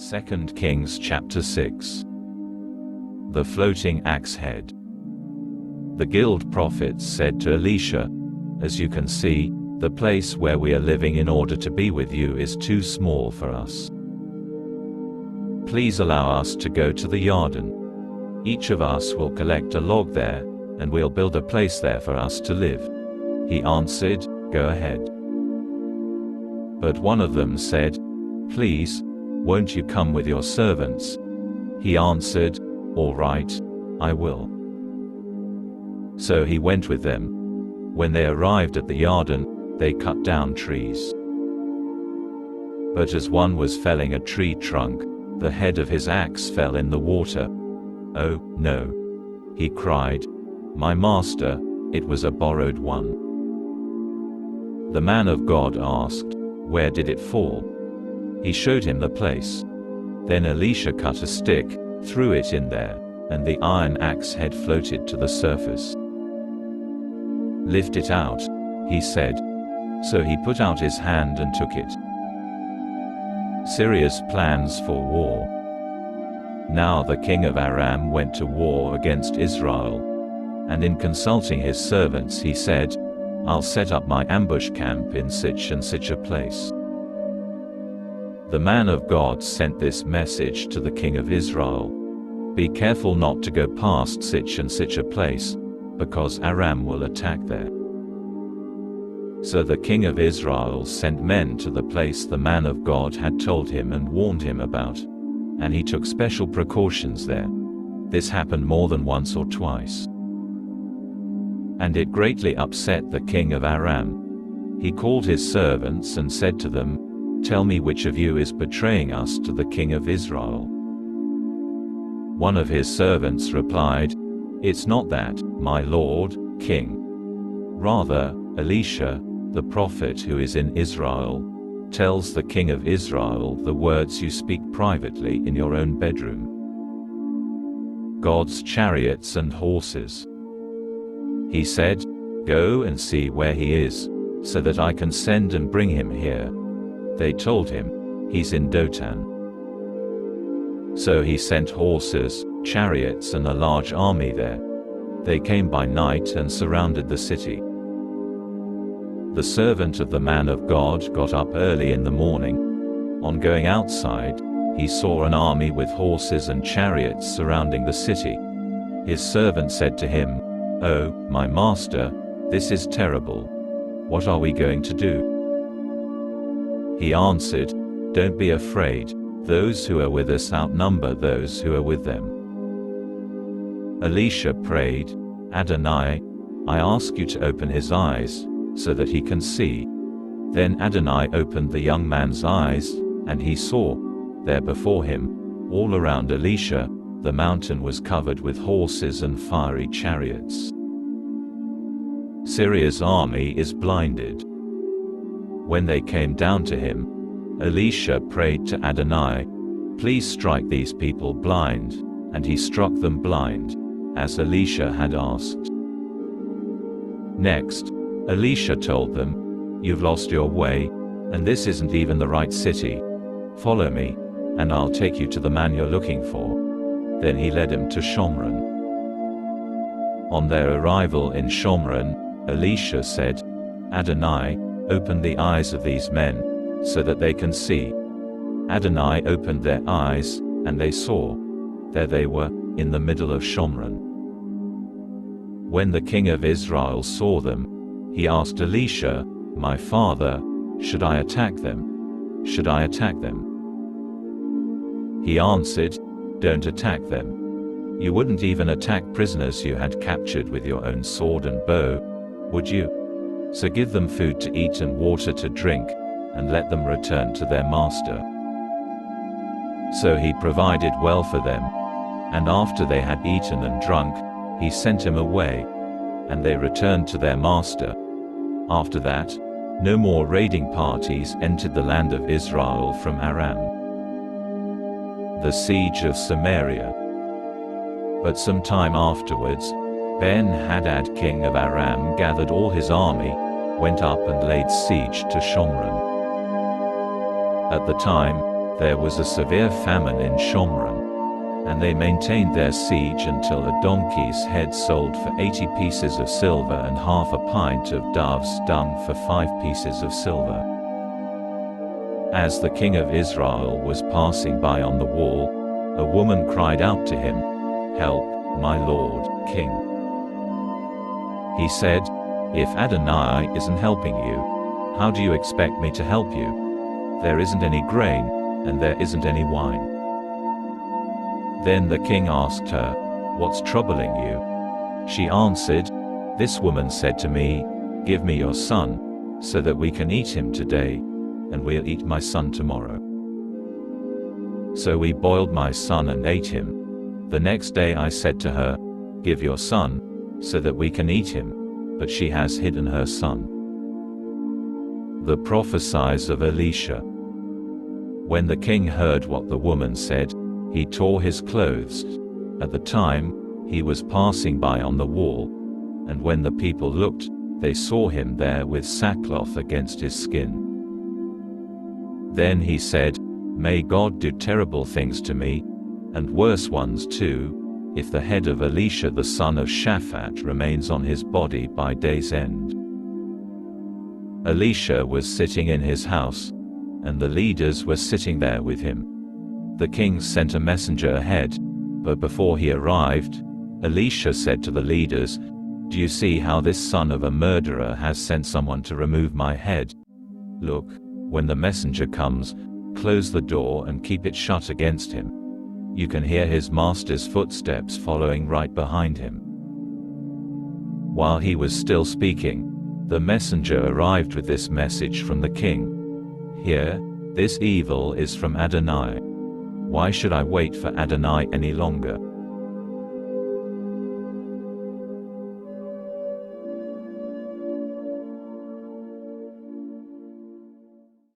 2 Kings chapter 6. The floating axe head. The guild prophets said to Elisha, "As you can see, the place where we are living in order to be with you is too small for us. Please allow us to go to the Jordan. Each of us will collect a log there, and we'll build a place there for us to live." He answered, "Go ahead." But one of them said, "Please, won't you come with your servants?" He answered, "All right, I will." So he went with them. When they arrived at the Jordan, they cut down trees. But as one was felling a tree trunk, the head of his axe fell in the water. "Oh, no!" he cried. "My master, it was a borrowed one." The man of God asked, "Where did it fall?" He showed him the place. Then Elisha cut a stick, threw it in there, and the iron axe head floated to the surface. "Lift it out," he said. So he put out his hand and took it. Syria's plans for war. Now the king of Aram went to war against Israel, and in consulting his servants he said, "I'll set up my ambush camp in such and such a place." The man of God sent this message to the king of Israel: "Be careful not to go past such and such a place, because Aram will attack there." So the king of Israel sent men to the place the man of God had told him and warned him about, and he took special precautions there. This happened more than once or twice. And it greatly upset the king of Aram. He called his servants and said to them, "Tell me which of you is betraying us to the king of Israel." One of his servants replied, "It's not that, my lord, king. Rather, Elisha, the prophet who is in Israel, tells the king of Israel the words you speak privately in your own bedroom. God's chariots and horses." He said, "Go and see where he is, so that I can send and bring him here." They told him, "He's in Dothan." So he sent horses, chariots and a large army there. They came by night and surrounded the city. The servant of the man of God got up early in the morning. On going outside, he saw an army with horses and chariots surrounding the city. His servant said to him, "Oh, my master, this is terrible. What are we going to do?" He answered, "Don't be afraid, those who are with us outnumber those who are with them." Elisha prayed, "Adonai, I ask you to open his eyes, so that he can see." Then Adonai opened the young man's eyes, and he saw, there before him, all around Elisha, the mountain was covered with horses and fiery chariots. Syria's army is blinded. When they came down to him, Elisha prayed to Adonai, "Please strike these people blind," and he struck them blind, as Elisha had asked. Next, Elisha told them, "You've lost your way, and this isn't even the right city. Follow me, and I'll take you to the man you're looking for." Then he led him to Shomron. On their arrival in Shomron, Elisha said, "Adonai, open the eyes of these men, so that they can see." Adonai opened their eyes, and they saw. There they were, in the middle of Shomron. When the king of Israel saw them, he asked Elisha, "My father, should I attack them? Should I attack them?" He answered, "Don't attack them. You wouldn't even attack prisoners you had captured with your own sword and bow, would you? So give them food to eat and water to drink, and let them return to their master." So he provided well for them, and after they had eaten and drunk, he sent him away, and they returned to their master. After that, no more raiding parties entered the land of Israel from Aram. The siege of Samaria. But some time afterwards, Ben-Hadad king of Aram gathered all his army, went up and laid siege to Shomron. At the time, There was a severe famine in Shomron, and they maintained their siege until a donkey's head sold for 80 pieces of silver and half a pint of dove's dung for 5 pieces of silver. As the king of Israel was passing by on the wall, a woman cried out to him, "Help, my lord, king." He said, "If Adonai isn't helping you, how do you expect me to help you? There isn't any grain, and there isn't any wine." Then the king asked her, "What's troubling you?" She answered, "This woman said to me, 'Give me your son, so that we can eat him today, and we'll eat my son tomorrow.' So we boiled my son and ate him. The next day I said to her, 'Give your son, so that we can eat him,' but she has hidden her son." The prophecies of Elisha. When the king heard what the woman said, he tore his clothes. At the time, he was passing by on the wall, and when the people looked, they saw him there with sackcloth against his skin. Then he said, "May God do terrible things to me, and worse ones too, if the head of Elisha the son of Shaphat remains on his body by day's end." Elisha was sitting in his house, and the leaders were sitting there with him. The king sent a messenger ahead, but before he arrived, Elisha said to the leaders, "Do you see how this son of a murderer has sent someone to remove my head? Look, when the messenger comes, close the door and keep it shut against him. You can hear his master's footsteps following right behind him." While he was still speaking, the messenger arrived with this message from the king. "Here, this evil is from Adonai. Why should I wait for Adonai any longer?